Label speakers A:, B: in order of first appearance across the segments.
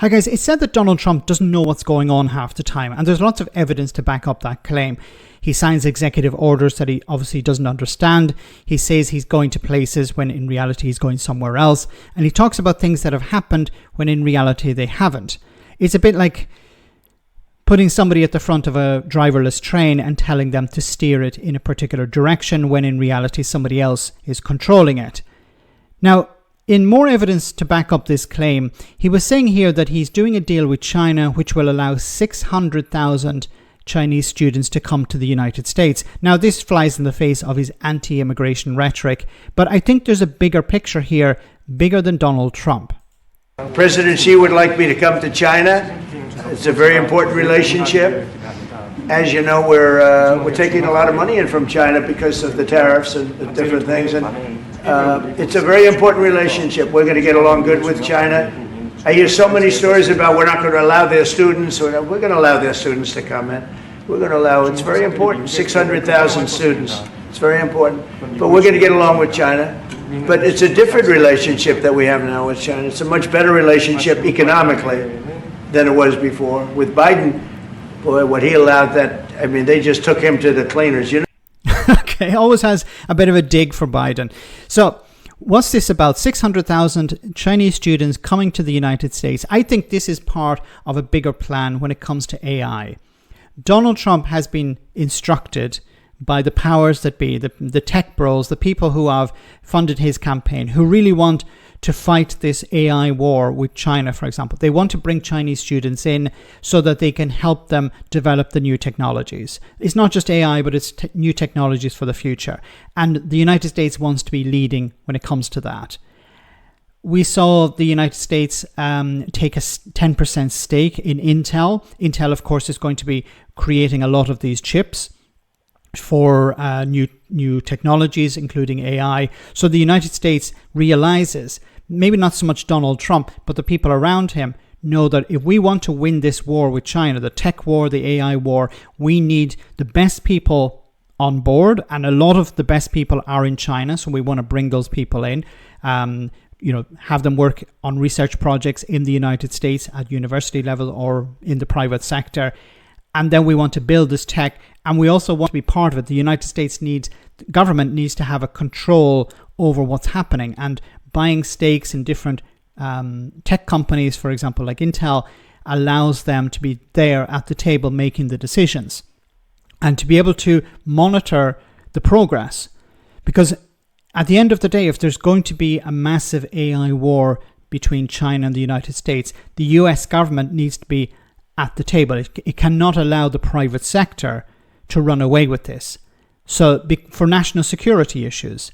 A: Hi guys, it's said that Donald Trump doesn't know what's going on half the time, and there's lots of evidence to back up that claim. He signs executive orders that he obviously doesn't understand. He says he's going to places when in reality he's going somewhere else. And he talks about things that have happened when in reality they haven't. It's a bit like putting somebody at the front of a driverless train and telling them to steer it in a particular direction when in reality somebody else is controlling it. Now, in more evidence to back up this claim, he was saying here that he's doing a deal with China which will allow 600,000 Chinese students to come to the United States. Now, this flies in the face of his anti-immigration rhetoric, but I think there's a bigger picture here, bigger than Donald Trump.
B: President Xi would like me to come to China. It's a very important relationship. As you know, we're taking a lot of money in from China because of the tariffs and the different things, and it's a very important relationship. We're going to get along good with China. I hear so many stories about we're not going to allow their students, or we're going to allow their students to come in. We're going to allow, it's very important, 600,000 students. It's very important. But we're going to get along with China. But it's a different relationship that we have now with China. It's a much better relationship economically than it was before. With Biden, boy, what he allowed that, I mean, they just took him to the cleaners, you know?
A: Okay, always has a bit of a dig for Biden. So, what's this about? 600,000 Chinese students coming to the United States. I think this is part of a bigger plan when it comes to AI. Donald Trump has been instructed by the powers that be, the tech bros, the people who have funded his campaign, who really want to fight this AI war with China, for example. They want to bring Chinese students in so that they can help them develop the new technologies. It's not just AI, but it's new technologies for the future. And the United States wants to be leading when it comes to that. We saw the United States take a 10% stake in Intel. Intel, of course, is going to be creating a lot of these chips for new technologies, including AI. So the United States realizes, maybe not so much Donald Trump, but the people around him know that if we want to win this war with China, the tech war, the AI war, we need the best people on board, and a lot of the best people are in China, so we want to bring those people in, have them work on research projects in the United States at university level or in the private sector. And then we want to build this tech, and we also want to be part of it. The United States government needs to have a control over what's happening, and buying stakes in different tech companies, for example, like Intel, allows them to be there at the table making the decisions and to be able to monitor the progress. Because at the end of the day, if there's going to be a massive AI war between China and the United States, the US government needs to be at the table. It cannot allow the private sector to run away with this. So for national security issues.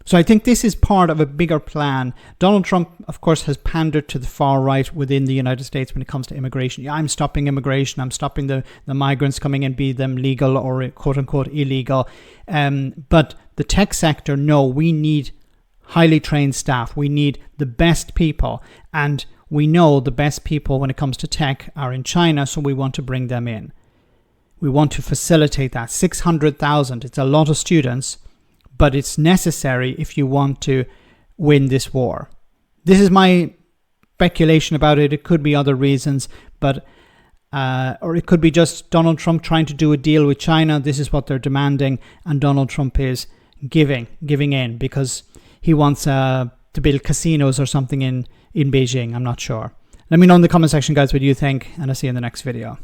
A: So I think this is part of a bigger plan. Donald Trump, of course, has pandered to the far right within the United States when it comes to immigration. Yeah, I'm stopping immigration. I'm stopping the migrants coming in, be them legal or quote unquote illegal. But the tech sector, no, we need highly trained staff. We need the best people. And we know the best people when it comes to tech are in China, so we want to bring them in. We want to facilitate that. 600,000, it's a lot of students, but it's necessary if you want to win this war. This is my speculation about it. It could be other reasons, but or it could be just Donald Trump trying to do a deal with China. This is what they're demanding, and Donald Trump is giving in because he wants to build casinos or something in Beijing. I'm not sure. Let me know in the comment section, guys, what you think, and I'll see you in the next video.